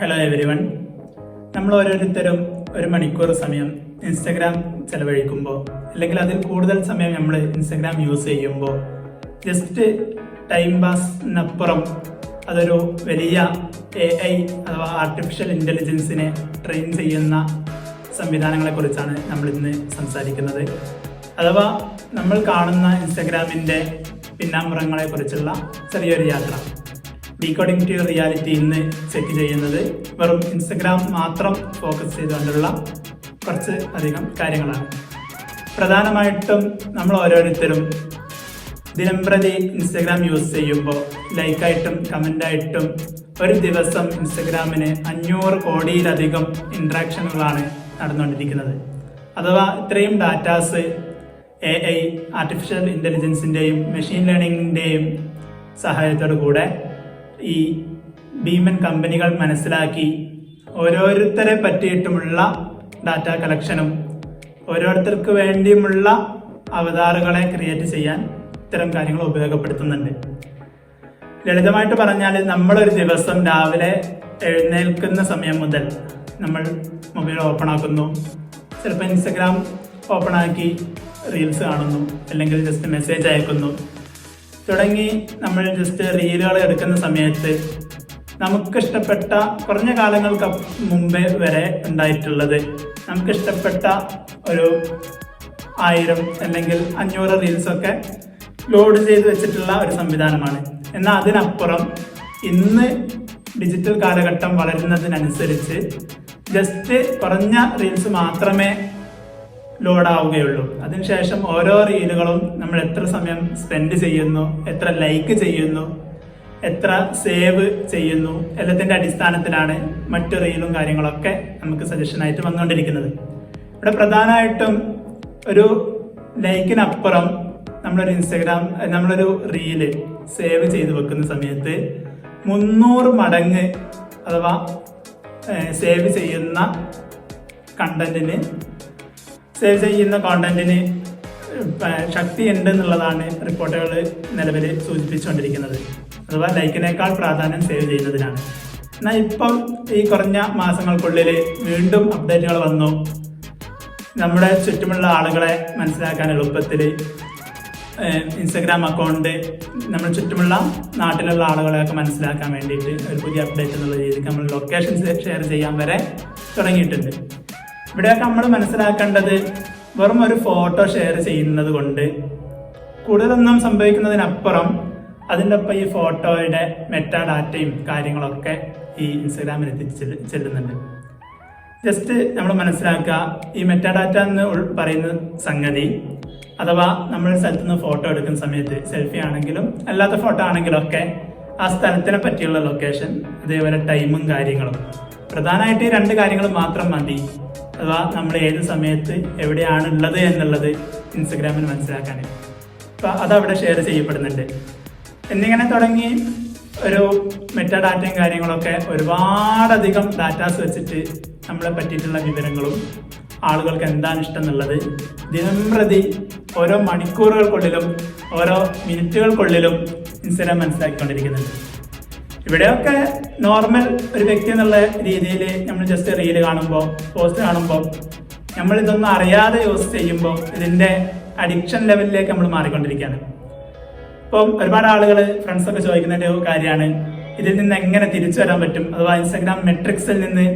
Hello everyone. നമ്മൾ ഓരോരുത്തരും ഒരു മണിക്കൂർ സമയം ഇൻസ്റ്റഗ്രാം ചെലവഴിക്കുമ്പോൾ അല്ലെങ്കിൽ അതിൽ കൂടുതൽ സമയം നമ്മൾ ഇൻസ്റ്റഗ്രാം യൂസ് ചെയ്യുമ്പോൾ ജസ്റ്റ് ടൈം പാസിനപ്പുറം അതൊരു വലിയ AI അഥവാ ആർട്ടിഫിഷ്യൽ ഇൻ്റലിജൻസിനെ ട്രെയിൻ ചെയ്യുന്ന സംവിധാനങ്ങളെക്കുറിച്ചാണ് നമ്മൾ ഇന്ന് സംസാരിക്കുന്നത്. അഥവാ നമ്മൾ കാണുന്ന ഇൻസ്റ്റഗ്രാമിൻ്റെ പിന്നാമ്പുറങ്ങളെക്കുറിച്ചുള്ള ചെറിയൊരു യാത്ര. ഡീകോഡിംഗ് ടു റിയാലിറ്റി ഇന്ന് ചെക്ക് ചെയ്യുന്നത് വെറും ഇൻസ്റ്റഗ്രാം മാത്രം ഫോക്കസ് ചെയ്തുകൊണ്ടുള്ള കുറച്ച് അധികം കാര്യങ്ങളാണ്. പ്രധാനമായിട്ടും നമ്മൾ ഓരോരുത്തരും ദിനംപ്രതി ഇൻസ്റ്റഗ്രാം യൂസ് ചെയ്യുമ്പോൾ ലൈക്കായിട്ടും കമൻ്റായിട്ടും ഒരു ദിവസം ഇൻസ്റ്റഗ്രാമിന് 500 കോടിയിലധികം ഇൻട്രാക്ഷനുകളാണ് നടന്നുകൊണ്ടിരിക്കുന്നത്. അഥവാ ഇത്രയും ഡാറ്റാസ് AI ആർട്ടിഫിഷ്യൽ ഇൻ്റലിജൻസിൻ്റെയും മെഷീൻ ലേണിങ്ങിൻ്റെയും സഹായത്തോടു കൂടെ ഈ ഭീമൻ കമ്പനികൾ മനസ്സിലാക്കി ഓരോരുത്തരെ പറ്റിയിട്ടുമുള്ള ഡാറ്റ കളക്ഷനും ഓരോരുത്തർക്ക് വേണ്ടിയുമുള്ള അവതാറുകളെ ക്രിയേറ്റ് ചെയ്യാൻ ഇത്തരം കാര്യങ്ങൾ ഉപയോഗപ്പെടുത്തുന്നുണ്ട്. ലളിതമായിട്ട് പറഞ്ഞാൽ നമ്മളൊരു ദിവസം രാവിലെ എഴുന്നേൽക്കുന്ന സമയം മുതൽ നമ്മൾ മൊബൈൽ ഓപ്പൺ ആക്കുന്നു, ചിലപ്പോൾ ഇൻസ്റ്റഗ്രാം ഓപ്പൺ ആക്കി റീൽസ് കാണുന്നു, അല്ലെങ്കിൽ ജസ്റ്റ് മെസ്സേജ് അയക്കുന്നു തുടങ്ങി നമ്മൾ ജസ്റ്റ് റീലുകൾ എടുക്കുന്ന സമയത്ത് നമുക്കിഷ്ടപ്പെട്ട കുറഞ്ഞ കാലങ്ങൾക്ക് മുമ്പേ വരെ ഉണ്ടായിട്ടുള്ളത് നമുക്കിഷ്ടപ്പെട്ട ഒരു 1000 അല്ലെങ്കിൽ 500 റീൽസൊക്കെ ലോഡ് ചെയ്ത് വെച്ചിട്ടുള്ള ഒരു സംവിധാനമാണ്. എന്നാൽ അതിനപ്പുറം ഇന്ന് ഡിജിറ്റൽ കാലഘട്ടം വളരുന്നതിനനുസരിച്ച് ജസ്റ്റ് കുറഞ്ഞ റീൽസ് മാത്രമേ ലോഡാവുകയുള്ളൂ. അതിനുശേഷം ഓരോ റീലുകളും നമ്മൾ എത്ര സമയം സ്പെൻഡ് ചെയ്യുന്നു, എത്ര ലൈക്ക് ചെയ്യുന്നു, എത്ര സേവ് ചെയ്യുന്നു എല്ലാത്തിൻ്റെ അടിസ്ഥാനത്തിലാണ് മറ്റു റീലും കാര്യങ്ങളൊക്കെ നമുക്ക് സജഷനായിട്ട് വന്നുകൊണ്ടിരിക്കുന്നത്. ഇവിടെ പ്രധാനമായിട്ടും ഒരു ലൈക്കിനപ്പുറം നമ്മളൊരു റീല് സേവ് ചെയ്ത് വെക്കുന്ന സമയത്ത് 300 മടങ്ങ് അഥവാ സേവ് ചെയ്യുന്ന കോണ്ടന്റിന് ശക്തി ഉണ്ട് എന്നുള്ളതാണ് റിപ്പോർട്ടുകൾ നിലവിൽ സൂചിപ്പിച്ചുകൊണ്ടിരിക്കുന്നത്. അഥവാ ലൈക്കിനേക്കാൾ പ്രാധാന്യം സേവ് ചെയ്യുന്നതിനാണ്. എന്നാൽ ഇപ്പം ഈ കുറഞ്ഞ മാസങ്ങൾക്കുള്ളിൽ വീണ്ടും അപ്ഡേറ്റുകൾ വന്നു. നമ്മുടെ ചുറ്റുമുള്ള ആളുകളെ മനസ്സിലാക്കാൻ എളുപ്പത്തിൽ ഇൻസ്റ്റഗ്രാം അക്കൗണ്ട് നമ്മൾ ചുറ്റുമുള്ള നാട്ടിലുള്ള ആളുകളെയൊക്കെ മനസ്സിലാക്കാൻ വേണ്ടിയിട്ട് ഒരു പുതിയ അപ്ഡേറ്റ് എന്നുള്ള രീതിക്ക് നമ്മൾ ലൊക്കേഷൻ ഷെയർ ചെയ്യാൻ വരെ തുടങ്ങിയിട്ടുണ്ട്. ഇവിടെയൊക്കെ നമ്മൾ മനസ്സിലാക്കേണ്ടത് വെറും ഒരു ഫോട്ടോ ഷെയർ ചെയ്യുന്നത് കൊണ്ട് കൂടുതലൊന്നും സംഭവിക്കുന്നതിനപ്പുറം അതിൻ്റെ ഒപ്പം ഈ ഫോട്ടോയുടെ മെറ്റാ ഡാറ്റയും കാര്യങ്ങളൊക്കെ ഈ ഇൻസ്റ്റഗ്രാമിൽ ചെല്ലുന്നുണ്ട്. ജസ്റ്റ് നമ്മൾ മനസ്സിലാക്കുക, ഈ മെറ്റാ ഡാറ്റ എന്ന് പറയുന്ന സംഗതി അഥവാ നമ്മൾ സ്ഥലത്ത് നിന്ന് ഫോട്ടോ എടുക്കുന്ന സമയത്ത് സെൽഫി ആണെങ്കിലും അല്ലാത്ത ഫോട്ടോ ആണെങ്കിലും ഒക്കെ ആ സ്ഥലത്തിനെ പറ്റിയുള്ള ലൊക്കേഷൻ, അതേപോലെ ടൈമും കാര്യങ്ങളും, പ്രധാനമായിട്ട് ഈ 2 കാര്യങ്ങൾ മാത്രം മതി. അഥവാ നമ്മൾ ഏത് സമയത്ത് എവിടെയാണ് ഉള്ളത് എന്നുള്ളത് ഇൻസ്റ്റഗ്രാമിന് മനസ്സിലാക്കാൻ. അപ്പോൾ അതവിടെ ഷെയർ ചെയ്യപ്പെടുന്നുണ്ട്. എന്നിങ്ങനെ തുടങ്ങി ഒരു മെറ്റാ ഡാറ്റയും കാര്യങ്ങളൊക്കെ ഒരുപാടധികം ഡാറ്റാസ് വെച്ചിട്ട് നമ്മളെ പറ്റിയിട്ടുള്ള വിവരങ്ങളും ആളുകൾക്ക് എന്താണ് ഇഷ്ടം എന്നുള്ളത് ദിനംപ്രതി ഓരോ മണിക്കൂറുകൾക്കുള്ളിലും ഓരോ മിനിറ്റുകൾക്കുള്ളിലും ഇൻസ്റ്റഗ്രാം മനസ്സിലാക്കിക്കൊണ്ടിരിക്കുന്നുണ്ട്. ഇവിടെയൊക്കെ നോർമൽ ഒരു വ്യക്തി എന്നുള്ള രീതിയിൽ നമ്മൾ ജസ്റ്റ് റീല് കാണുമ്പോൾ, പോസ്റ്റ് കാണുമ്പോൾ നമ്മളിതൊന്നും അറിയാതെ യൂസ് ചെയ്യുമ്പോൾ ഇതിൻ്റെ അഡിക്ഷൻ ലെവലിലേക്ക് നമ്മൾ മാറിക്കൊണ്ടിരിക്കുകയാണ്. ഇപ്പം ഒരുപാട് ആളുകൾ ഫ്രണ്ട്സൊക്കെ ചോദിക്കുന്ന ഒരു കാര്യമാണ്, ഇതിൽ നിന്ന് എങ്ങനെ തിരിച്ചു വരാൻ പറ്റും, അഥവാ ഇൻസ്റ്റഗ്രാം മെട്രിക്സിൽ നിന്ന്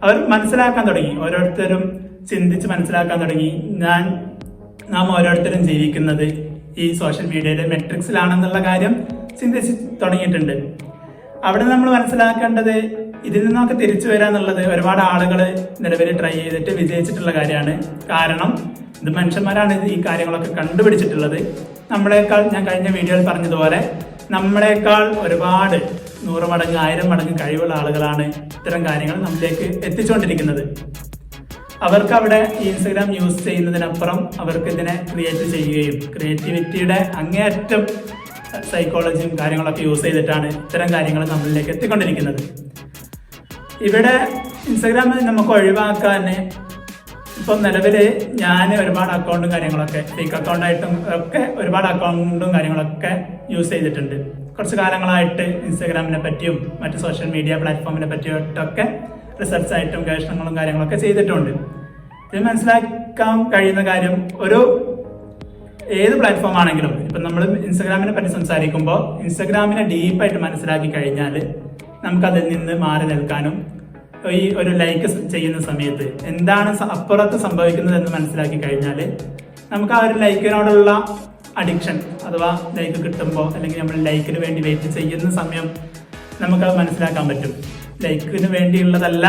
അവർ മനസ്സിലാക്കാൻ തുടങ്ങി. ഓരോരുത്തരും ചിന്തിച്ച് മനസ്സിലാക്കാൻ തുടങ്ങി, നാം ഓരോരുത്തരും ജീവിക്കുന്നത് ഈ സോഷ്യൽ മീഡിയയുടെ മെട്രിക്സിലാണെന്നുള്ള കാര്യം ചിന്തിച്ച് തുടങ്ങിയിട്ടുണ്ട്. അവിടെ നമ്മൾ മനസ്സിലാക്കേണ്ടത് ഇതിൽ നിന്നൊക്കെ തിരിച്ചു വരാന്നുള്ളത് ഒരുപാട് ആളുകൾ നിലവിൽ ട്രൈ ചെയ്തിട്ട് വിജയിച്ചിട്ടുള്ള കാര്യമാണ്. കാരണം ഇത് മനുഷ്യന്മാരാണ് ഈ കാര്യങ്ങളൊക്കെ കണ്ടുപിടിച്ചിട്ടുള്ളത്. നമ്മളെക്കാൾ, ഞാൻ കഴിഞ്ഞ വീഡിയോയിൽ പറഞ്ഞതുപോലെ, നമ്മളെക്കാൾ ഒരുപാട് 100 മടങ്ങ് 1000 മടങ്ങ് കഴിവുള്ള ആളുകളാണ് ഇത്തരം കാര്യങ്ങൾ നമ്മളിലേക്ക് എത്തിച്ചുകൊണ്ടിരിക്കുന്നത്. അവർക്ക് അവിടെ ഈ ഇൻസ്റ്റഗ്രാം യൂസ് ചെയ്യുന്നതിനപ്പുറം അവർക്ക് ഇതിനെ ക്രിയേറ്റ് ചെയ്യുകയും ക്രിയേറ്റിവിറ്റിയുടെ അങ്ങേയറ്റം സൈക്കോളജിയും കാര്യങ്ങളൊക്കെ യൂസ് ചെയ്തിട്ടാണ് ഇത്തരം കാര്യങ്ങൾ നമ്മളിലേക്ക് എത്തിക്കൊണ്ടിരിക്കുന്നത്. ഇവിടെ ഇൻസ്റ്റഗ്രാമിൽ നമുക്ക് ഒഴിവാക്കാൻ ഇപ്പം നിലവിൽ ഞാൻ ഒരുപാട് അക്കൗണ്ടും കാര്യങ്ങളൊക്കെ ഫേക്ക് അക്കൗണ്ടായിട്ടും ഒക്കെ ഒരുപാട് അക്കൗണ്ടും കാര്യങ്ങളൊക്കെ യൂസ് ചെയ്തിട്ടുണ്ട്. കുറച്ച് കാലങ്ങളായിട്ട് ഇൻസ്റ്റാഗ്രാമിനെ പറ്റിയും മറ്റ് സോഷ്യൽ മീഡിയ പ്ലാറ്റ്ഫോമിനെ പറ്റിയിട്ടൊക്കെ റിസർച്ച് ആയിട്ടും ഗവേഷണങ്ങളും കാര്യങ്ങളൊക്കെ ചെയ്തിട്ടുണ്ട്. ഇത് മനസ്സിലാക്കാൻ കഴിയുന്ന കാര്യം, ഒരു ഏത് പ്ലാറ്റ്ഫോം ആണെങ്കിലും ഇപ്പം നമ്മൾ ഇൻസ്റ്റാഗ്രാമിനെ പറ്റി സംസാരിക്കുമ്പോൾ ഇൻസ്റ്റാഗ്രാമിനെ ഡീപ്പായിട്ട് മനസ്സിലാക്കി കഴിഞ്ഞാൽ നമുക്കതിൽ നിന്ന് മാറി നിൽക്കാനും ഈ ഒരു ലൈക്ക് ചെയ്യുന്ന സമയത്ത് എന്താണ് അപ്പുറത്ത് സംഭവിക്കുന്നത് എന്ന് മനസ്സിലാക്കി കഴിഞ്ഞാൽ നമുക്ക് ആ ഒരു ലൈക്കിനോടുള്ള അഡിക്ഷൻ അഥവാ ലൈക്ക് കിട്ടുമ്പോൾ അല്ലെങ്കിൽ നമ്മൾ ലൈക്കിന് വേണ്ടി വെയിറ്റ് ചെയ്യുന്ന സമയം നമുക്കത് മനസ്സിലാക്കാൻ പറ്റും. ലൈക്കിന് വേണ്ടിയുള്ളതല്ല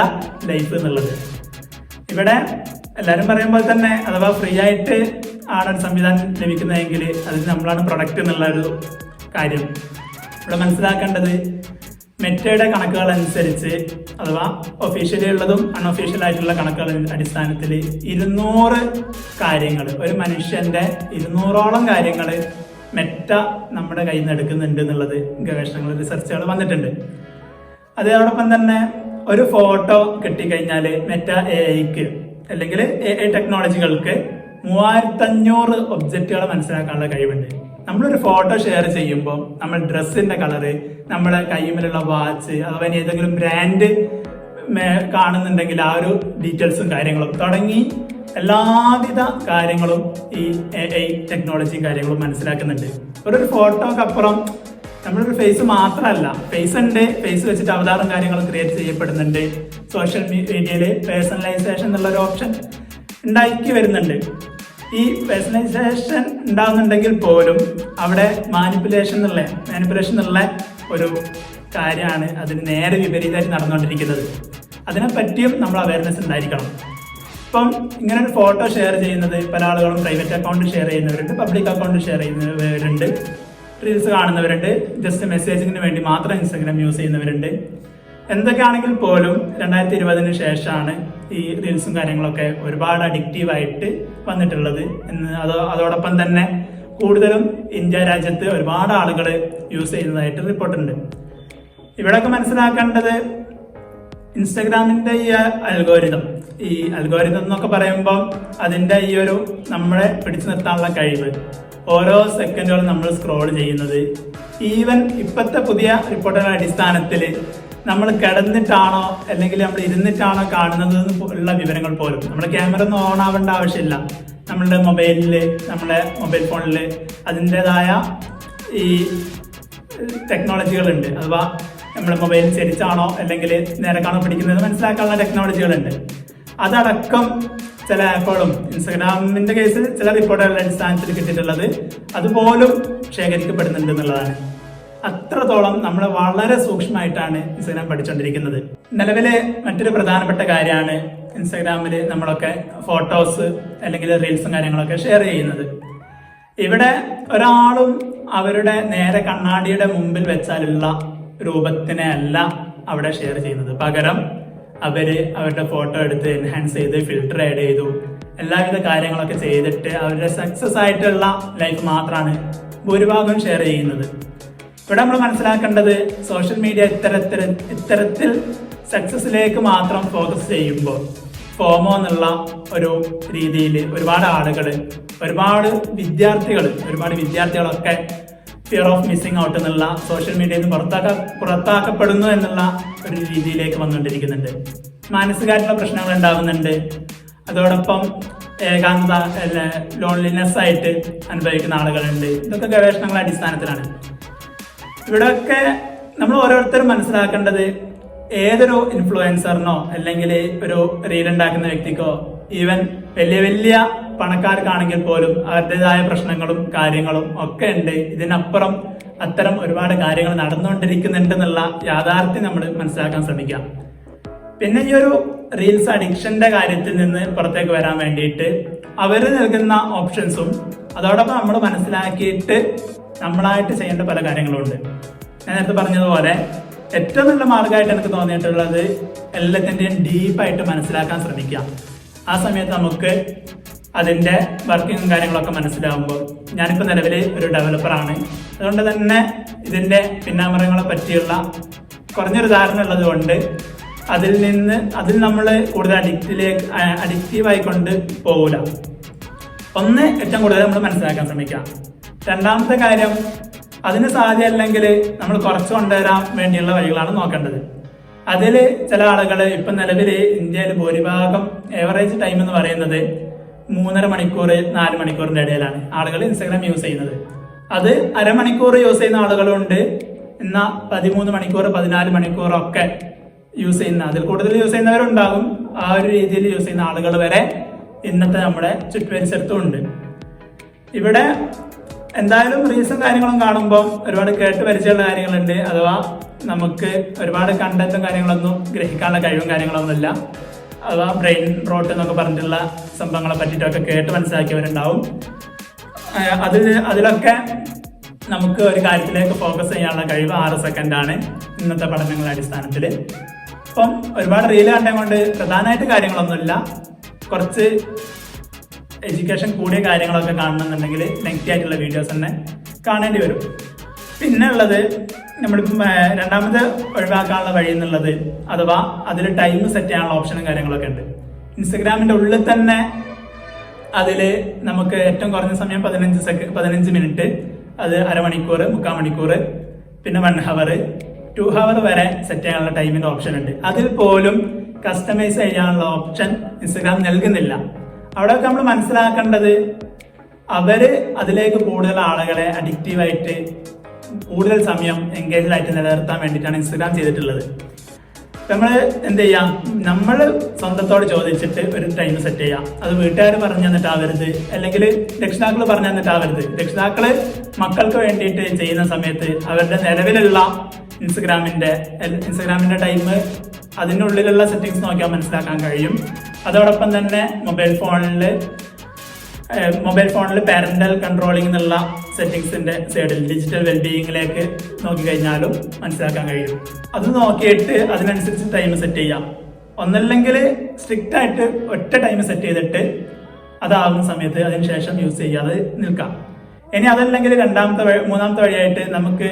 ലൈഫ് എന്നുള്ളത്. ഇവിടെ എല്ലാവരും പറയുമ്പോൾ തന്നെ അഥവാ ഫ്രീ ആയിട്ട് ആണ് സംവിധാനം ലഭിക്കുന്നതെങ്കിൽ അതിന് നമ്മളാണ് പ്രൊഡക്റ്റ് എന്നുള്ള ഒരു കാര്യം ഇവിടെ മനസ്സിലാക്കേണ്ടത്. മെറ്റയുടെ കണക്കുകൾ അനുസരിച്ച് അഥവാ ഒഫീഷ്യലി ഉള്ളതും അൺഒഫീഷ്യൽ ആയിട്ടുള്ള കണക്കുകൾ അടിസ്ഥാനത്തിൽ 200 കാര്യങ്ങൾ, ഒരു മനുഷ്യന്റെ 200ഓളം കാര്യങ്ങൾ മെറ്റ നമ്മുടെ കയ്യിൽ നിന്ന് എടുക്കുന്നുണ്ട് എന്നുള്ളത് ഗവേഷണങ്ങൾ റിസർച്ചുകൾ വന്നിട്ടുണ്ട്. അതോടൊപ്പം തന്നെ ഒരു ഫോട്ടോ കിട്ടിക്കഴിഞ്ഞാൽ മെറ്റ എഐക്ക് അല്ലെങ്കിൽ AI ടെക്നോളജികൾക്ക് 3500 ഒബ്ജക്റ്റുകൾ മനസ്സിലാക്കാനുള്ള കഴിവുണ്ട്. നമ്മളൊരു ഫോട്ടോ ഷെയർ ചെയ്യുമ്പോൾ നമ്മൾ ഡ്രസ്സിന്റെ കളറ്, നമ്മുടെ കൈമിലുള്ള വാച്ച്, അഥവാ ഏതെങ്കിലും ബ്രാൻഡ് കാണുന്നുണ്ടെങ്കിൽ ആ ഒരു ഡീറ്റെയിൽസും കാര്യങ്ങളും തുടങ്ങി എല്ലാവിധ കാര്യങ്ങളും ഈ AI ടെക്നോളജിയും കാര്യങ്ങളും മനസ്സിലാക്കുന്നുണ്ട്. ഒരു ഫോട്ടോക്കപ്പുറം നമ്മളൊരു ഫേസ് മാത്രമല്ല, ഫേസ് ഉണ്ട്, ഫേസ് വെച്ചിട്ട് അവതാരം കാര്യങ്ങളും ക്രിയേറ്റ് ചെയ്യപ്പെടുന്നുണ്ട്. സോഷ്യൽ മീഡിയയിൽ പേഴ്സണലൈസേഷൻ എന്നുള്ള ഒരു ഓപ്ഷൻ ഉണ്ടാക്കി വരുന്നുണ്ട്. ഈ പേഴ്സണലൈസേഷൻ ഉണ്ടാകുന്നുണ്ടെങ്കിൽ പോലും അവിടെ മാനിപ്പുലേഷൻ എന്നുള്ള ഒരു കാര്യമാണ് അതിന് നേരെ വിപരീതമായിട്ട് നടന്നുകൊണ്ടിരിക്കുന്നത്. അതിനെപ്പറ്റിയും നമ്മൾ അവയർനെസ് ഉണ്ടായിരിക്കണം. ഇപ്പം ഇങ്ങനെ ഒരു ഫോട്ടോ ഷെയർ ചെയ്യുന്നത് പല ആളുകളും പ്രൈവറ്റ് അക്കൗണ്ട് ഷെയർ ചെയ്യുന്നവരുണ്ട്, പബ്ലിക് അക്കൗണ്ട് ഷെയർ ചെയ്യുന്നവരുണ്ട്, റീൽസ് കാണുന്നവരുണ്ട്, ജസ്റ്റ് മെസ്സേജിങ്ങിന് വേണ്ടി മാത്രം ഇൻസ്റ്റാഗ്രാം യൂസ് ചെയ്യുന്നവരുണ്ട്. എന്തൊക്കെയാണെങ്കിൽ പോലും 2020 ശേഷമാണ് ഈ റീൽസും കാര്യങ്ങളൊക്കെ ഒരുപാട് അഡിക്റ്റീവായിട്ട് വന്നിട്ടുള്ളത് എന്ന് അതോടൊപ്പം തന്നെ കൂടുതലും ഇന്ത്യ രാജ്യത്ത് ഒരുപാട് ആളുകൾ യൂസ് ചെയ്യുന്നതായിട്ട് റിപ്പോർട്ടുണ്ട്. ഇവിടെയൊക്കെ മനസ്സിലാക്കേണ്ടത് ഇൻസ്റ്റാഗ്രാമിന്റെ ഈ അൽഗോരിതം എന്നൊക്കെ പറയുമ്പോൾ അതിന്റെ ഈ ഒരു നമ്മളെ പിടിച്ചു നിർത്താനുള്ള കഴിവ്, ഓരോ സെക്കൻഡുകളും നമ്മൾ സ്ക്രോൾ ചെയ്യുന്നത്, ഈവൻ ഇപ്പോഴത്തെ പുതിയ റിപ്പോർട്ടുകളുടെ അടിസ്ഥാനത്തിൽ നമ്മൾ കിടന്നിട്ടാണോ അല്ലെങ്കിൽ നമ്മൾ ഇരുന്നിട്ടാണോ കാണുന്നത് ഉള്ള വിവരങ്ങൾ പോലും, നമ്മുടെ ക്യാമറ ഒന്നും ഓൺ ആവേണ്ട ആവശ്യമില്ല. നമ്മളുടെ നമ്മുടെ മൊബൈൽ ഫോണിൽ അതിൻ്റെതായ ഈ ടെക്നോളജികളുണ്ട്. അഥവാ നമ്മുടെ മൊബൈൽ ചരിച്ചാണോ അല്ലെങ്കിൽ നേരക്കാണോ പിടിക്കുന്നത് മനസ്സിലാക്കാനുള്ള ടെക്നോളജികളുണ്ട്. അതടക്കം ചില ആപ്പുകളും ഇൻസ്റ്റാഗ്രാമിന്റെ കേസിൽ ചില റിപ്പോർട്ടുകളുടെ അടിസ്ഥാനത്തിൽ കിട്ടിയിട്ടുള്ളത് അതുപോലും ശേഖരിക്കപ്പെടുന്നുണ്ട് എന്നുള്ളതാണ്. അത്രത്തോളം നമ്മൾ വളരെ സൂക്ഷ്മമായിട്ടാണ് ഇൻസ്റ്റാഗ്രാം പഠിച്ചുകൊണ്ടിരിക്കുന്നത്. നിലവിലെ മറ്റൊരു പ്രധാനപ്പെട്ട കാര്യമാണ് ഇൻസ്റ്റാഗ്രാമിൽ നമ്മളൊക്കെ ഫോട്ടോസ് അല്ലെങ്കിൽ റീൽസും കാര്യങ്ങളൊക്കെ ഷെയർ ചെയ്യുന്നത്. ഇവിടെ ഒരാളും അവരുടെ നേരെ കണ്ണാടിയുടെ മുമ്പിൽ വെച്ചാലുള്ള രൂപത്തിനെ അല്ല അവിടെ ഷെയർ ചെയ്യുന്നത്. പകരം അവരുടെ ഫോട്ടോ എടുത്ത് എൻഹാൻസ് ചെയ്ത് ഫിൽറ്റർ ആഡ് ചെയ്തു എല്ലാവിധ കാര്യങ്ങളൊക്കെ ചെയ്തിട്ട് അവരുടെ സക്സസ് ആയിട്ടുള്ള ലൈഫ് മാത്രമാണ് ഭൂരിഭാഗം ഷെയർ ചെയ്യുന്നത്. ഇവിടെ നമ്മൾ മനസ്സിലാക്കേണ്ടത് സോഷ്യൽ മീഡിയ ഇത്തരത്തിൽ സക്സസിലേക്ക് മാത്രം ഫോക്കസ് ചെയ്യുമ്പോൾ ഫോമോ എന്നുള്ള ഒരു രീതിയിൽ ഒരുപാട് ആളുകൾ, ഒരുപാട് വിദ്യാർത്ഥികളൊക്കെ ഫിയർ ഓഫ് മിസ്സിംഗ് ഔട്ട് എന്നുള്ള സോഷ്യൽ മീഡിയയിൽ നിന്ന് പുറത്താക്കപ്പെടുന്നു എന്നുള്ള ഒരു രീതിയിലേക്ക് വന്നുകൊണ്ടിരിക്കുന്നുണ്ട്. മാനസികമായിട്ടുള്ള പ്രശ്നങ്ങൾ ഉണ്ടാകുന്നുണ്ട്. അതോടൊപ്പം ഏകാന്തത, ലോൺലിനെസ് ആയിട്ട് അനുഭവിക്കുന്ന ആളുകളുണ്ട്. ഇതൊക്കെ ഗവേഷണങ്ങളുടെ അടിസ്ഥാനത്തിലാണ്. ഇവിടെയൊക്കെ നമ്മൾ ഓരോരുത്തരും മനസ്സിലാക്കേണ്ടത് ഏതൊരു ഇൻഫ്ലുവൻസറിനോ അല്ലെങ്കിൽ ഒരു റീൽ ഉണ്ടാക്കുന്ന വ്യക്തിക്കോ ഈവൻ വലിയ പണക്കാർക്കാണെങ്കിൽ പോലും അവരുടേതായ പ്രശ്നങ്ങളും കാര്യങ്ങളും ഒക്കെ ഉണ്ട്. ഇതിനപ്പുറം അത്തരം ഒരുപാട് കാര്യങ്ങൾ നടന്നുകൊണ്ടിരിക്കുന്നുണ്ടെന്നുള്ള യാഥാർത്ഥ്യം നമ്മൾ മനസ്സിലാക്കാൻ ശ്രമിക്കാം. പിന്നെ ഈ ഒരു റീൽസ് അഡിക്ഷന്റെ കാര്യത്തിൽ നിന്ന് പുറത്തേക്ക് വരാൻ വേണ്ടിയിട്ട് അവർ നൽകുന്ന ഓപ്ഷൻസും അതോടൊപ്പം നമ്മൾ മനസ്സിലാക്കിയിട്ട് നമ്മളായിട്ട് ചെയ്യേണ്ട പല കാര്യങ്ങളും ഉണ്ട്. ഞാൻ നേരത്തെ പറഞ്ഞതുപോലെ ഏറ്റവും നല്ല മാർഗമായിട്ട് എനിക്ക് തോന്നിയിട്ടുള്ളത് എല്ലാത്തിൻ്റെയും ഡീപ്പായിട്ട് മനസ്സിലാക്കാൻ ശ്രമിക്കാം. ആ സമയത്ത് നമുക്ക് അതിൻ്റെ വർക്കിങ്ങും കാര്യങ്ങളൊക്കെ മനസ്സിലാവുമ്പോൾ, ഞാനിപ്പോൾ നിലവിൽ ഒരു ഡെവലപ്പറാണ്, അതുകൊണ്ട് തന്നെ ഇതിൻ്റെ പിന്നാമ്പറങ്ങളെ പറ്റിയുള്ള കുറഞ്ഞൊരു ധാരണ ഉള്ളത് കൊണ്ട് അതിൽ നമ്മൾ കൂടുതൽ അഡിക്റ്റീവായിക്കൊണ്ട് പോകില്ല. ഒന്ന്, ഏറ്റവും കൂടുതൽ നമ്മൾ മനസ്സിലാക്കാൻ ശ്രമിക്കാം. രണ്ടാമത്തെ കാര്യം, അതിന് സാധ്യമല്ലെങ്കിൽ നമ്മൾ കുറച്ച് കൊണ്ടുവരാൻ വേണ്ടിയുള്ള വഴികളാണ് നോക്കേണ്ടത്. അതിൽ ചില ആളുകൾ ഇപ്പം നിലവിൽ ഇന്ത്യയിൽ ഭൂരിഭാഗം ഏവറേജ് ടൈം എന്ന് പറയുന്നത് 3.5 മണിക്കൂർ 4 മണിക്കൂറിന്റെ ഇടയിലാണ് ആളുകൾ ഇൻസ്റ്റാഗ്രാം യൂസ് ചെയ്യുന്നത്. അത് അരമണിക്കൂർ യൂസ് ചെയ്യുന്ന ആളുകളുണ്ട്, എന്നാൽ 13 മണിക്കൂർ 14 മണിക്കൂറൊക്കെ യൂസ് ചെയ്യുന്ന, അതിൽ കൂടുതൽ യൂസ് ചെയ്യുന്നവരുണ്ടാകും. ആ ഒരു രീതിയിൽ യൂസ് ചെയ്യുന്ന ആളുകൾ വരെ ഇന്നത്തെ നമ്മുടെ ചുറ്റുപരിസരത്തും ഉണ്ട്. ഇവിടെ എന്തായാലും റീൽസും കാര്യങ്ങളും കാണുമ്പോൾ ഒരുപാട് കേട്ട് പരിചയമുള്ള കാര്യങ്ങളുണ്ട്, അഥവാ നമുക്ക് ഒരുപാട് കണ്ടന്റും കാര്യങ്ങളൊന്നും ഗ്രഹിക്കാനുള്ള കഴിവും കാര്യങ്ങളൊന്നുമില്ല. അഥവാ ബ്രെയിൻ റോട്ട് എന്നൊക്കെ പറഞ്ഞിട്ടുള്ള സംഭവങ്ങളെ പറ്റിയിട്ടൊക്കെ കേട്ട് മനസ്സിലാക്കിയവരുണ്ടാവും. അതിലൊക്കെ നമുക്ക് ഒരു കാര്യത്തിലേക്ക് ഫോക്കസ് ചെയ്യാനുള്ള കഴിവ് 6 സെക്കൻഡാണ് ഇന്നത്തെ പഠനങ്ങളുടെ അടിസ്ഥാനത്തിൽ. അപ്പം ഒരുപാട് റീല് കണ്ടത് കൊണ്ട് പ്രധാനമായിട്ട് കാര്യങ്ങളൊന്നുമില്ല, കുറച്ച് എഡ്യൂക്കേഷൻ കൂടിയ കാര്യങ്ങളൊക്കെ കാണണമെന്നുണ്ടെങ്കിൽ ലെങ്തി ആയിട്ടുള്ള വീഡിയോസ് തന്നെ കാണേണ്ടി വരും. പിന്നെ ഉള്ളത് നമ്മളിപ്പം രണ്ടാമത് ഒഴിവാക്കാനുള്ള വഴി എന്നുള്ളത്, അഥവാ അതിൽ ടൈം സെറ്റ് ചെയ്യാനുള്ള ഓപ്ഷനും കാര്യങ്ങളൊക്കെ ഉണ്ട്. ഇൻസ്റ്റഗ്രാമിൻ്റെ ഉള്ളിൽ തന്നെ അതിൽ നമുക്ക് ഏറ്റവും കുറഞ്ഞ സമയം 15 മിനിറ്റ്, അത് അരമണിക്കൂർ, 3/4 മണിക്കൂർ, പിന്നെ 1 ഹവർ, 2 ഹവർ വരെ സെറ്റ് ചെയ്യാനുള്ള ടൈമിൻ്റെ ഓപ്ഷൻ ഉണ്ട്. അതിൽ പോലും കസ്റ്റമൈസ് ചെയ്യാനുള്ള ഓപ്ഷൻ ഇൻസ്റ്റഗ്രാം നൽകുന്നില്ല. അവിടെയൊക്കെ നമ്മൾ മനസ്സിലാക്കേണ്ടത്, അവര് അതിലേക്ക് കൂടുതൽ ആളുകളെ അഡിക്റ്റീവായിട്ട് കൂടുതൽ സമയം എൻഗേജ്ഡായിട്ട് നിലനിർത്താൻ വേണ്ടിയിട്ടാണ് ഇൻസ്റ്റഗ്രാം ചെയ്തിട്ടുള്ളത്. നമ്മൾ എന്ത് ചെയ്യാം, നമ്മൾ സ്വന്തത്തോട് ചോദിച്ചിട്ട് ഒരു ടൈം സെറ്റ് ചെയ്യാം. അത് വീട്ടുകാർ പറഞ്ഞു തന്നിട്ടാവരുത്, അല്ലെങ്കിൽ രക്ഷിതാക്കൾ പറഞ്ഞു തന്നിട്ടാവരുത്. രക്ഷിതാക്കള് മക്കൾക്ക് വേണ്ടിയിട്ട് ചെയ്യുന്ന സമയത്ത് അവരുടെ നിലവിലുള്ള ഇൻസ്റ്റഗ്രാമിന്റെ ടൈം അതിനുള്ളിലുള്ള സെറ്റിങ്സ് നോക്കിയാൽ മനസ്സിലാക്കാൻ കഴിയും. അതോടൊപ്പം തന്നെ മൊബൈൽ ഫോണിൽ പാരന്റൽ കൺട്രോളിംഗ് എന്നുള്ള സെറ്റിങ്സിന്റെ സൈഡിൽ ഡിജിറ്റൽ വെൽബീയിങ്ങിലേക്ക് നോക്കിക്കഴിഞ്ഞാലും മനസ്സിലാക്കാൻ കഴിയും. അത് നോക്കിയിട്ട് അതിനനുസരിച്ച് ടൈം സെറ്റ് ചെയ്യാം. ഒന്നല്ലെങ്കിൽ സ്ട്രിക്റ്റ് ആയിട്ട് ഒറ്റ ടൈം സെറ്റ് ചെയ്തിട്ട് അതാകുന്ന സമയത്ത് അതിനുശേഷം യൂസ് ചെയ്യാതെ നിൽക്കാം. ഇനി അതല്ലെങ്കിൽ മൂന്നാമത്തെ വഴിയായിട്ട് നമുക്ക്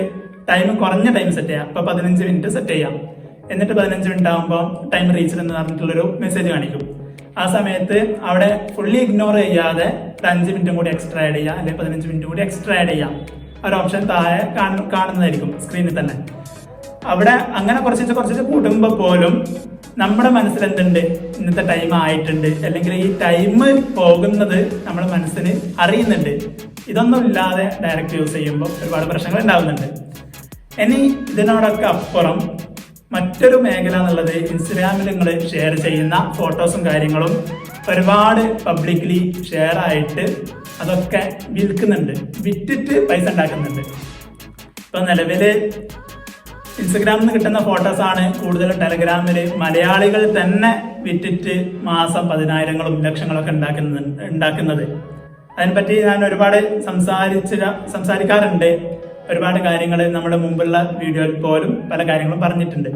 ടൈം കുറഞ്ഞ ടൈം സെറ്റ് ചെയ്യാം. ഇപ്പൊ 15 മിനിറ്റ് സെറ്റ് ചെയ്യാം. എന്നിട്ട് 15 മിനിറ്റ് ആകുമ്പോൾ ടൈം റീച്ച്ഡ് എന്ന് പറഞ്ഞിട്ടുള്ളൊരു മെസ്സേജ് കാണിക്കും. ആ സമയത്ത് അവിടെ ഫുള്ളി ഇഗ്നോർ ചെയ്യാതെ 5 മിനിറ്റും കൂടി എക്സ്ട്രാ ആഡ് ചെയ്യാം, അല്ലെങ്കിൽ 15 മിനിറ്റ് കൂടി എക്സ്ട്രാ ആഡ് ചെയ്യാം. ഒരു ഓപ്ഷൻ താഴെ കാണുന്നതായിരിക്കും സ്ക്രീനിൽ തന്നെ. അവിടെ അങ്ങനെ കുറച്ച് കൂട്ടുമ്പോൾ പോലും നമ്മുടെ മനസ്സിൽ എന്തുണ്ട്, ഇന്നത്തെ ടൈം ആയിട്ടുണ്ട്, അല്ലെങ്കിൽ ഈ ടൈം പോകുന്നത് നമ്മുടെ മനസ്സിന് അറിയുന്നുണ്ട്. ഇതൊന്നും ഇല്ലാതെ ഡയറക്റ്റ് യൂസ് ചെയ്യുമ്പോൾ ഒരുപാട് പ്രശ്നങ്ങൾ ഉണ്ടാകുന്നുണ്ട്. ഇനി ഇതിനോടൊക്കെ അപ്പുറം മറ്റൊരു മേഖല എന്നുള്ളത്, ഇൻസ്റ്റഗ്രാമിൽ നിങ്ങൾ ഷെയർ ചെയ്യുന്ന ഫോട്ടോസും കാര്യങ്ങളും ഒരുപാട് പബ്ലിക്കലി ഷെയർ ആയിട്ട് അതൊക്കെ വിറ്റിട്ട് പൈസ ഉണ്ടാക്കുന്നുണ്ട്. ഇപ്പൊ നിലവില് ഇൻസ്റ്റഗ്രാമിൽ നിന്ന് കിട്ടുന്ന ഫോട്ടോസാണ് കൂടുതലും ടെലഗ്രാമിൽ മലയാളികൾ തന്നെ വിറ്റിട്ട് മാസം 10,000-ങ്ങളും ലക്ഷങ്ങളൊക്കെ ഉണ്ടാക്കുന്നത്. അതിനെപ്പറ്റി ഞാൻ ഒരുപാട് സംസാരിക്കാറുണ്ട്. ഒരുപാട് കാര്യങ്ങൾ നമ്മുടെ മുമ്പുള്ള വീഡിയോയിൽ പോലും പല കാര്യങ്ങളും പറഞ്ഞിട്ടുണ്ട്.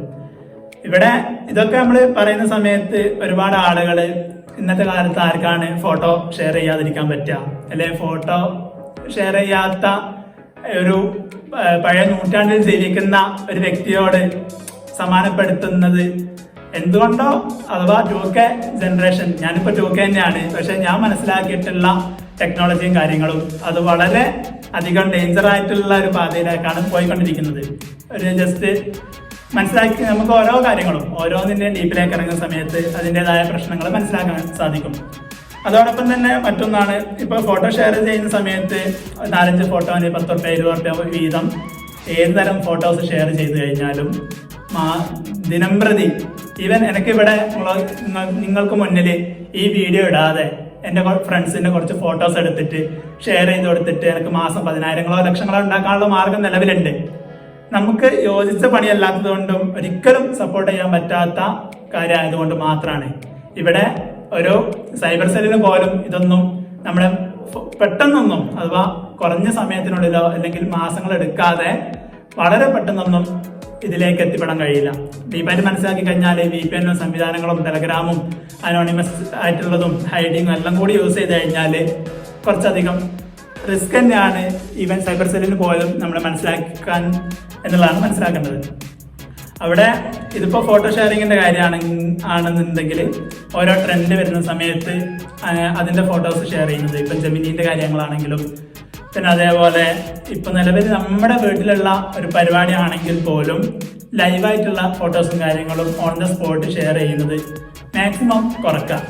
ഇവിടെ ഇതൊക്കെ നമ്മൾ പറയുന്ന സമയത്ത് ഒരുപാട് ആളുകൾ ഇന്നത്തെ കാലത്ത് ആർക്കാണ് ഫോട്ടോ ഷെയർ ചെയ്യാതിരിക്കാൻ പറ്റുക, അല്ലെ ഫോട്ടോ ഷെയർ ചെയ്യാത്ത ഒരു പഴയ നൂറ്റാണ്ടിൽ ജീവിക്കുന്ന ഒരു വ്യക്തിയോട് സമാനപ്പെടുത്തുന്നത് എന്തുകൊണ്ടോ, അഥവാ 2K ജനറേഷൻ, ഞാനിപ്പോൾ 2K തന്നെയാണ്, പക്ഷെ ഞാൻ മനസ്സിലാക്കിയിട്ടുള്ള ടെക്നോളജിയും കാര്യങ്ങളും അത് വളരെ അധികം ഡേഞ്ചർ ആയിട്ടുള്ള ഒരു പാതയിലേക്കാണ് പോയിക്കൊണ്ടിരിക്കുന്നത്. ഒരു ജസ്റ്റ് മനസ്സിലാക്കി നമുക്ക് ഓരോ കാര്യങ്ങളും ഓരോന്നിൻ്റെയും ഡീപ്പിലേക്ക് ഇറങ്ങുന്ന സമയത്ത് അതിൻ്റെതായ പ്രശ്നങ്ങൾ മനസ്സിലാക്കാൻ സാധിക്കും. അതോടൊപ്പം തന്നെ മറ്റൊന്നാണ്, ഇപ്പോൾ ഫോട്ടോ ഷെയർ ചെയ്യുന്ന സമയത്ത് 4-5 ഫോട്ടോന് 10 രൂപ 20 രൂപ വീതം ഏത് തരം ഫോട്ടോസ് ഷെയർ ചെയ്ത് കഴിഞ്ഞാലും ദിനംപ്രതി, ഈവൻ എനിക്കിവിടെ നിങ്ങൾക്ക് മുന്നിൽ ഈ വീഡിയോ ഇടാതെ എൻ്റെ ഫ്രണ്ട്സിൻ്റെ കുറച്ച് ഫോട്ടോസ് എടുത്തിട്ട് ഷെയർ ചെയ്ത് കൊടുത്തിട്ട് എനിക്ക് മാസം 10,000-ങ്ങളോ ലക്ഷങ്ങളോ ഉണ്ടാക്കാനുള്ള മാർഗം നിലവിലുണ്ട്. നമുക്ക് യോജിച്ച പണിയല്ലാത്തത് കൊണ്ടും ഒരിക്കലും സപ്പോർട്ട് ചെയ്യാൻ പറ്റാത്ത കാര്യമായതുകൊണ്ട് മാത്രമാണ്. ഇവിടെ ഒരു സൈബർ സെല്ലിന് പോലും ഇതൊന്നും നമ്മുടെ പെട്ടെന്നൊന്നും, അഥവാ കുറഞ്ഞ സമയത്തിനുള്ളിലോ അല്ലെങ്കിൽ മാസങ്ങൾ എടുക്കാതെ വളരെ പെട്ടെന്നൊന്നും ഇതിലേക്ക് എത്തിപ്പെടാൻ കഴിയില്ല. VPN മനസ്സിലാക്കി കഴിഞ്ഞാൽ VPN സംവിധാനങ്ങളും ടെലഗ്രാമും അനോണിമസ് ആയിട്ടുള്ളതും ഹൈഡിങ്ങും എല്ലാം കൂടി യൂസ് ചെയ്ത് കഴിഞ്ഞാൽ കുറച്ചധികം റിസ്ക് തന്നെയാണ് ഈവൻ സൈബർ സെല്ലിന് പോലും നമ്മൾ മനസ്സിലാക്കാൻ എന്നുള്ളതാണ് മനസ്സിലാക്കേണ്ടത്. അവിടെ ഇതിപ്പോൾ ഫോട്ടോ ഷെയറിങ്ങിൻ്റെ കാര്യമാണെന്നുണ്ടെങ്കിൽ ഓരോ ട്രെൻഡ് വരുന്ന സമയത്ത് അതിൻ്റെ ഫോട്ടോസ് ഷെയർ ചെയ്യുന്നത്, ഇപ്പം ജെമിനിൻ്റെ കാര്യങ്ങളാണെങ്കിലും പിന്നെ അതേപോലെ ഇപ്പൊ നിലവിൽ നമ്മുടെ വീട്ടിലുള്ള ഒരു പരിപാടി ആണെങ്കിൽ പോലും ലൈവായിട്ടുള്ള ഫോട്ടോസും കാര്യങ്ങളും ഓൺ ദ സ്പോട്ട് ഷെയർ ചെയ്യുന്നത് മാക്സിമം കുറക്കുക.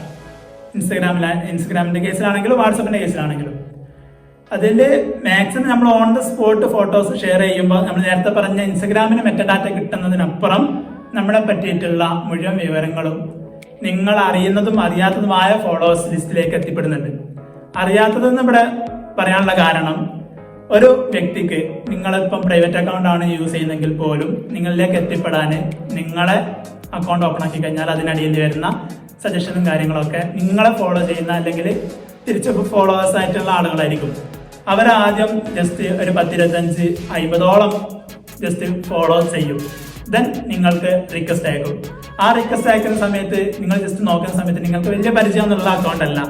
ഇൻസ്റ്റഗ്രാമിന്റെ കേസിലാണെങ്കിലും വാട്സപ്പിന്റെ കേസിലാണെങ്കിലും അതിൽ മാക്സിമം നമ്മൾ on the spot photos share ചെയ്യുമ്പോൾ നമ്മൾ നേരത്തെ പറഞ്ഞ ഇൻസ്റ്റഗ്രാമിന് മെറ്റഡാറ്റ കിട്ടുന്നതിനപ്പുറം നമ്മളെ പറ്റിയിട്ടുള്ള മുഴുവൻ വിവരങ്ങളും നിങ്ങൾ അറിയുന്നതും അറിയാത്തതുമായ ഫോളോവേഴ്സ് ലിസ്റ്റിലേക്ക് എത്തിപ്പെടുന്നുണ്ട്. അറിയാത്തതെന്ന് ഇവിടെ പറയാനുള്ള കാരണം, ഒരു വ്യക്തിക്ക് നിങ്ങളിപ്പം പ്രൈവറ്റ് അക്കൗണ്ട് ആണ് യൂസ് ചെയ്യുന്നതെങ്കിൽ പോലും നിങ്ങളിലേക്ക് എത്തിപ്പെടാൻ നിങ്ങളെ അക്കൗണ്ട് ഓപ്പൺ ആക്കി കഴിഞ്ഞാൽ അതിനടിയിൽ വരുന്ന സജഷനും കാര്യങ്ങളൊക്കെ നിങ്ങളെ ഫോളോ ചെയ്യുന്ന അല്ലെങ്കിൽ തിരിച്ച് ഫോളോവേഴ്സ് ആയിട്ടുള്ള ആളുകളായിരിക്കും. അവരാദ്യം ജസ്റ്റ് ഒരു 10-25-50ഓളം ജസ്റ്റ് ഫോളോ ചെയ്യും. ദെൻ നിങ്ങൾക്ക് റിക്വസ്റ്റ് അയക്കും. ആ റിക്വസ്റ്റ് അയക്കുന്ന സമയത്ത് നിങ്ങൾ ജസ്റ്റ് നോക്കുന്ന സമയത്ത് നിങ്ങൾക്ക് വലിയ പരിചയം എന്നുള്ള അക്കൗണ്ട് അല്ല,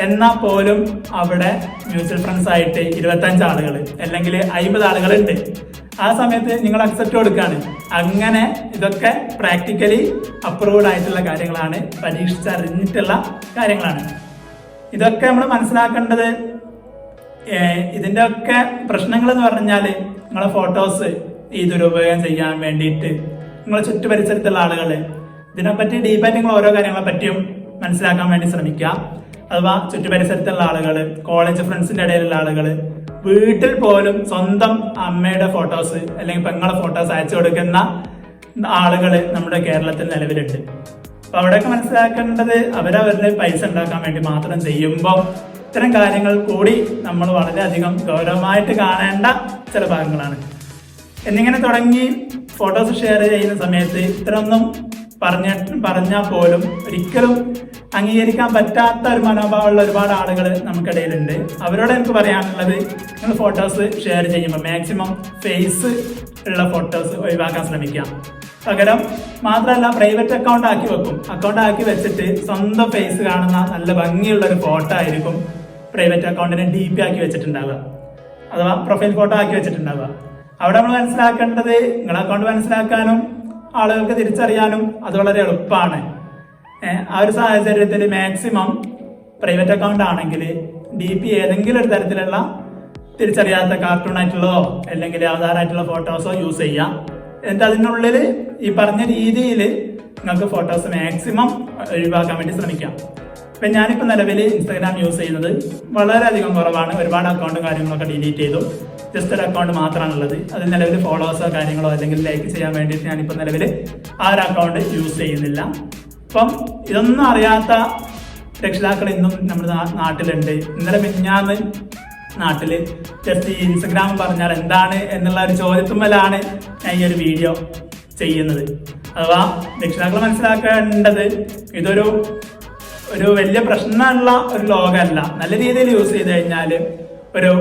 എന്നാൽ പോലും അവിടെ മ്യൂച്വൽ ഫ്രണ്ട്സ് ആയിട്ട് 25 ആളുകൾ അല്ലെങ്കിൽ 50 ആളുകളുണ്ട്. ആ സമയത്ത് നിങ്ങൾ അക്സെപ്റ്റ് കൊടുക്കുകയാണ്. അങ്ങനെ ഇതൊക്കെ പ്രാക്ടിക്കലി അപ്രൂവ്ഡ് ആയിട്ടുള്ള കാര്യങ്ങളാണ്, പരീക്ഷിച്ചറിഞ്ഞിട്ടുള്ള കാര്യങ്ങളാണ്. ഇതൊക്കെ നമ്മൾ മനസ്സിലാക്കേണ്ടത്. ഇതിന്റെ ഒക്കെ പ്രശ്നങ്ങൾ എന്ന് പറഞ്ഞാൽ നിങ്ങളെ ഫോട്ടോസ് ഈ ദുരുപയോഗം ചെയ്യാൻ വേണ്ടിയിട്ട് നിങ്ങളെ ചുറ്റുപരിസരത്തുള്ള ആളുകൾ ഇതിനെപ്പറ്റി ഡീപ്പായിട്ട് നിങ്ങൾ ഓരോ കാര്യങ്ങളെ പറ്റിയും മനസ്സിലാക്കാൻ വേണ്ടി ശ്രമിക്കുക. അഥവാ ചുറ്റുപരിസരത്തുള്ള ആളുകൾ, കോളേജ് ഫ്രണ്ട്സിന്റെ ഇടയിലുള്ള ആളുകൾ, വീട്ടിൽ പോലും സ്വന്തം അമ്മയുടെ ഫോട്ടോസ് അല്ലെങ്കിൽ പെങ്ങളെ ഫോട്ടോസ് അയച്ചു കൊടുക്കുന്ന ആളുകൾ നമ്മുടെ കേരളത്തിൽ നിലവിലുണ്ട്. അപ്പൊ അവിടെയൊക്കെ മനസ്സിലാക്കേണ്ടത് അവരവരുടെ പൈസ ഉണ്ടാക്കാൻ വേണ്ടി മാത്രം ചെയ്യുമ്പോൾ ഇത്തരം കാര്യങ്ങൾ കൂടി നമ്മൾ വളരെയധികം ഗൗരവമായിട്ട് കാണേണ്ട ചില ഭാഗങ്ങളാണ്. എന്നിങ്ങനെ തുടങ്ങി ഫോട്ടോസ് ഷെയർ ചെയ്യുന്ന സമയത്ത് ഇത്രയൊന്നും പറഞ്ഞാൽ പോലും ഒരിക്കലും അംഗീകരിക്കാൻ പറ്റാത്ത ഒരു മനോഭാവമുള്ള ഒരുപാട് ആളുകൾ നമുക്കിടയിലുണ്ട്. അവരോട് എനിക്ക് പറയാനുള്ളത്, നിങ്ങൾ ഫോട്ടോസ് ഷെയർ ചെയ്യുമ്പോൾ മാക്സിമം ഫേസ് ഉള്ള ഫോട്ടോസ് ഒഴിവാക്കാൻ ശ്രമിക്കാം. പകരം മാത്രമല്ല പ്രൈവറ്റ് അക്കൗണ്ട് ആക്കി വെക്കും. അക്കൗണ്ട് ആക്കി വെച്ചിട്ട് സ്വന്തം ഫേസ് കാണുന്ന നല്ല ഭംഗിയുള്ള ഒരു ഫോട്ടോ ആയിരിക്കും പ്രൈവറ്റ് അക്കൗണ്ടിനെ DP ആക്കി വെച്ചിട്ടുണ്ടാവുക, അഥവാ പ്രൊഫൈൽ ഫോട്ടോ ആക്കി വെച്ചിട്ടുണ്ടാവുക. അവിടെ നമ്മൾ മനസ്സിലാക്കേണ്ടത്, നിങ്ങളുടെ അക്കൗണ്ട് മനസ്സിലാക്കാനും ആളുകൾക്ക് തിരിച്ചറിയാനും അത് വളരെ എളുപ്പമാണ്. ആ ഒരു സാഹചര്യത്തിൽ മാക്സിമം പ്രൈവറ്റ് അക്കൗണ്ട് ആണെങ്കിൽ DP ഏതെങ്കിലും ഒരു തരത്തിലുള്ള തിരിച്ചറിയാത്ത കാർട്ടൂൺ ആയിട്ടുള്ളതോ അല്ലെങ്കിൽ ആധാരമായിട്ടുള്ള ഫോട്ടോസോ യൂസ് ചെയ്യാം. എന്നിട്ട് അതിനുള്ളിൽ ഈ പറഞ്ഞ രീതിയിൽ നിങ്ങൾക്ക് ഫോട്ടോസ് മാക്സിമം ഒഴിവാക്കാൻ വേണ്ടി ശ്രമിക്കാം. ഇപ്പം ഞാനിപ്പോൾ നിലവിൽ ഇൻസ്റ്റാഗ്രാം യൂസ് ചെയ്യുന്നത് വളരെയധികം കുറവാണ്. ഒരുപാട് അക്കൗണ്ടും കാര്യങ്ങളൊക്കെ ഡിലീറ്റ് ചെയ്തു. ജസ്റ്റ് ഒരു അക്കൗണ്ട് മാത്രമാണുള്ളത്. അത് നിലവിൽ ഫോളോവേഴ്സോ കാര്യങ്ങളോ അല്ലെങ്കിൽ ലൈക്ക് ചെയ്യാൻ വേണ്ടിയിട്ട് ഞാനിപ്പോൾ നിലവിൽ ആ ഒരു അക്കൗണ്ട് യൂസ് ചെയ്യുന്നില്ല. അപ്പം ഇതൊന്നും അറിയാത്ത രക്ഷിതാക്കൾ ഇന്നും നമ്മുടെ നാട്ടിലുണ്ട്. ഇന്നലെ മിഞ്ഞാന്ന് നാട്ടിൽ ജസ്റ്റ് ഈ ഇൻസ്റ്റഗ്രാം പറഞ്ഞാൽ എന്താണ് എന്നുള്ള ഒരു ചോദ്യത്തുമ്മലാണ് ഞാൻ ഈ ഒരു വീഡിയോ ചെയ്യുന്നത്. അഥവാ രക്ഷിതാക്കൾ മനസ്സിലാക്കേണ്ടത് ഇതൊരു വലിയ പ്രശ്നമുള്ള ഒരു ലോകമല്ല. നല്ല രീതിയിൽ യൂസ് ചെയ്ത് കഴിഞ്ഞാൽ ഒരു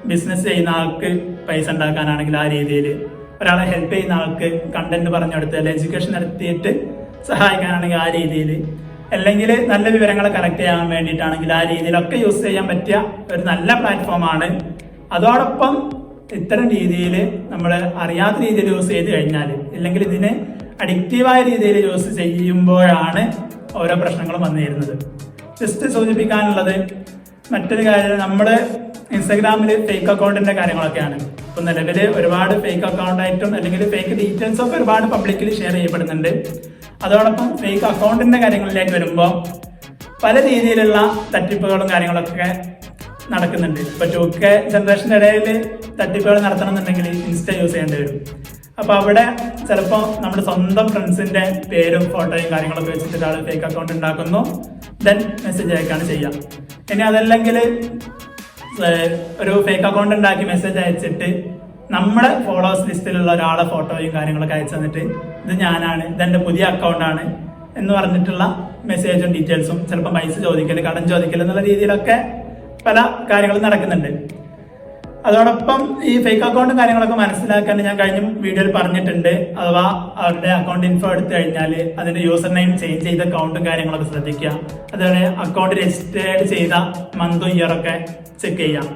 ബിസിനസ് ചെയ്യുന്ന ആൾക്ക് പൈസ ഉണ്ടാക്കാനാണെങ്കിൽ ആ രീതിയിൽ, ഒരാളെ ഹെൽപ്പ് ചെയ്യുന്ന ആൾക്ക് കണ്ടന്റ് പറഞ്ഞു കൊടുത്ത് അല്ലെങ്കിൽ എഡ്യൂക്കേഷൻ നടത്തിയിട്ട് സഹായിക്കാനാണെങ്കിൽ ആ രീതിയിൽ, അല്ലെങ്കിൽ നല്ല വിവരങ്ങളെ കളക്ട് ചെയ്യാൻ വേണ്ടിയിട്ടാണെങ്കിൽ ആ രീതിയിലൊക്കെ യൂസ് ചെയ്യാൻ പറ്റിയ ഒരു നല്ല പ്ലാറ്റ്ഫോമാണ്. അതോടൊപ്പം ഇത്തരം രീതിയിൽ നമ്മൾ അറിയാത്ത രീതിയിൽ യൂസ് ചെയ്ത് കഴിഞ്ഞാൽ, ഇല്ലെങ്കിൽ ഇതിന് അഡിക്റ്റീവായ രീതിയിൽ യൂസ് ചെയ്യുമ്പോഴാണ് ഓരോ പ്രശ്നങ്ങളും വന്നു തരുന്നത്. ജസ്റ്റ് സൂചിപ്പിക്കാനുള്ളത് മറ്റൊരു കാര്യം, നമ്മുടെ ഇൻസ്റ്റാഗ്രാമിൽ ഫേക്ക് അക്കൗണ്ടിന്റെ കാര്യങ്ങളൊക്കെയാണ്. ഇപ്പൊ നിലവിൽ ഒരുപാട് ഫേക്ക് അക്കൗണ്ടായിട്ടും അല്ലെങ്കിൽ ഫേക്ക് ഡീറ്റെയിൽസ് ഒക്കെ ഒരുപാട് പബ്ലിക്കലി ഷെയർ ചെയ്യപ്പെടുന്നുണ്ട്. അതോടൊപ്പം ഫേക്ക് അക്കൗണ്ടിന്റെ കാര്യങ്ങളിലേക്ക് വരുമ്പോൾ പല രീതിയിലുള്ള തട്ടിപ്പുകളും കാര്യങ്ങളൊക്കെ നടക്കുന്നുണ്ട്. ഇപ്പൊ 2K ജനറേഷന്റെ ഇടയിൽ തട്ടിപ്പുകൾ നടത്തണമെന്നുണ്ടെങ്കിൽ ഇൻസ്റ്റ യൂസ് ചെയ്യേണ്ടി വരും. അപ്പൊ അവിടെ ചിലപ്പോൾ നമ്മുടെ സ്വന്തം ഫ്രണ്ട്സിന്റെ പേരും ഫോട്ടോയും കാര്യങ്ങളൊക്കെ വെച്ചിട്ട് ഒരാൾ ഫേക്ക് അക്കൗണ്ട് ഉണ്ടാക്കുന്നു, ദെൻ മെസ്സേജ് അയക്കാണ് ചെയ്യാം. ഇനി അതല്ലെങ്കിൽ ഒരു ഫേക്ക് അക്കൗണ്ട് ഉണ്ടാക്കി മെസ്സേജ് അയച്ചിട്ട് നമ്മുടെ ഫോളോവേഴ്സ് ലിസ്റ്റിലുള്ള ഒരാളെ ഫോട്ടോയും കാര്യങ്ങളൊക്കെ അയച്ചു തന്നിട്ട് ഇത് ഞാനാണ്, ഇതെന്റെ പുതിയ അക്കൗണ്ടാണ് എന്ന് പറഞ്ഞിട്ടുള്ള മെസ്സേജും ഡീറ്റെയിൽസും, ചിലപ്പോൾ പൈസ ചോദിക്കൽ, കടം ചോദിക്കൽ എന്നുള്ള രീതിയിലൊക്കെ പല കാര്യങ്ങളും നടക്കുന്നുണ്ട്. അതോടൊപ്പം ഈ ഫേക്ക് അക്കൗണ്ടും കാര്യങ്ങളൊക്കെ മനസ്സിലാക്കാൻ ഞാൻ കഴിഞ്ഞ വീഡിയോയിൽ പറഞ്ഞിട്ടുണ്ട്. അഥവാ അവരുടെ അക്കൗണ്ട് ഇൻഫോ എടുത്തു കഴിഞ്ഞാൽ അതിന്റെ യൂസർ നെയിം ചേഞ്ച് ചെയ്ത അക്കൗണ്ടും കാര്യങ്ങളൊക്കെ ശ്രദ്ധിക്കുക. അതുപോലെ അക്കൗണ്ട് രജിസ്റ്റേർഡ് ചെയ്ത മന്തും ഇയറൊക്കെ ചെക്ക് ചെയ്യാം.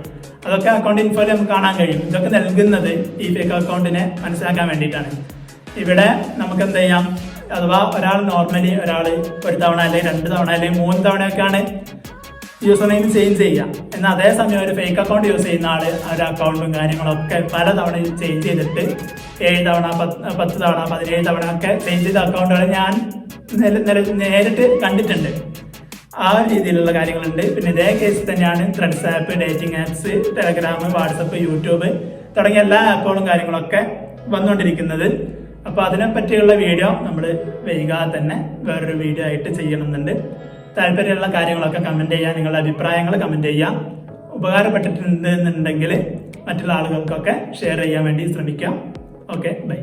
അതൊക്കെ അക്കൗണ്ട് ഇൻഫോയിൽ നമുക്ക് കാണാൻ കഴിയും. ഇതൊക്കെ നൽകുന്നത് ഈ ഫേക്ക് അക്കൗണ്ടിനെ മനസ്സിലാക്കാൻ വേണ്ടിയിട്ടാണ്. ഇവിടെ നമുക്ക് എന്ത് ചെയ്യാം, അഥവാ ഒരാൾ നോർമലി ഒരാൾ ഒരു തവണ അല്ലെങ്കിൽ 2 തവണ അല്ലെങ്കിൽ 3 തവണയൊക്കെയാണ് യൂസർ നെയിം ചേഞ്ച് ചെയ്യാം. എന്നാൽ അതേസമയം ഒരു ഫേക്ക് അക്കൗണ്ട് യൂസ് ചെയ്യുന്ന ആള് ഒരു അക്കൗണ്ടും കാര്യങ്ങളൊക്കെ പലതവണ ചേഞ്ച് ചെയ്തിട്ട് 7 തവണ 10 തവണ 17 തവണ ഒക്കെ ചേഞ്ച് ചെയ്ത അക്കൗണ്ടുകൾ ഞാൻ നേരിട്ട് കണ്ടിട്ടുണ്ട്. ആ രീതിയിലുള്ള കാര്യങ്ങളുണ്ട്. പിന്നെ ഇതേ കേസ് തന്നെയാണ് threads app, dating apps, Telegram, WhatsApp, YouTube തുടങ്ങിയ എല്ലാ ആപ്പുകളും കാര്യങ്ങളൊക്കെ വന്നുകൊണ്ടിരിക്കുന്നത്. അപ്പോൾ അതിനെ പറ്റിയുള്ള വീഡിയോ നമ്മൾ വൈകാതെ തന്നെ വേറൊരു വീഡിയോ ആയിട്ട് ചെയ്യണമെന്നുണ്ട്. താല്പര്യമുള്ള കാര്യങ്ങളൊക്കെ കമൻറ്റ് ചെയ്യുക, നിങ്ങളുടെ അഭിപ്രായങ്ങൾ കമൻറ്റ് ചെയ്യുക. ഉപകാരപ്പെട്ടിട്ടുണ്ടെന്നുണ്ടെങ്കിൽ മറ്റുള്ള ആളുകൾക്കൊക്കെ ഷെയർ ചെയ്യാൻ വേണ്ടി ശ്രമിക്കാം. Okay, by.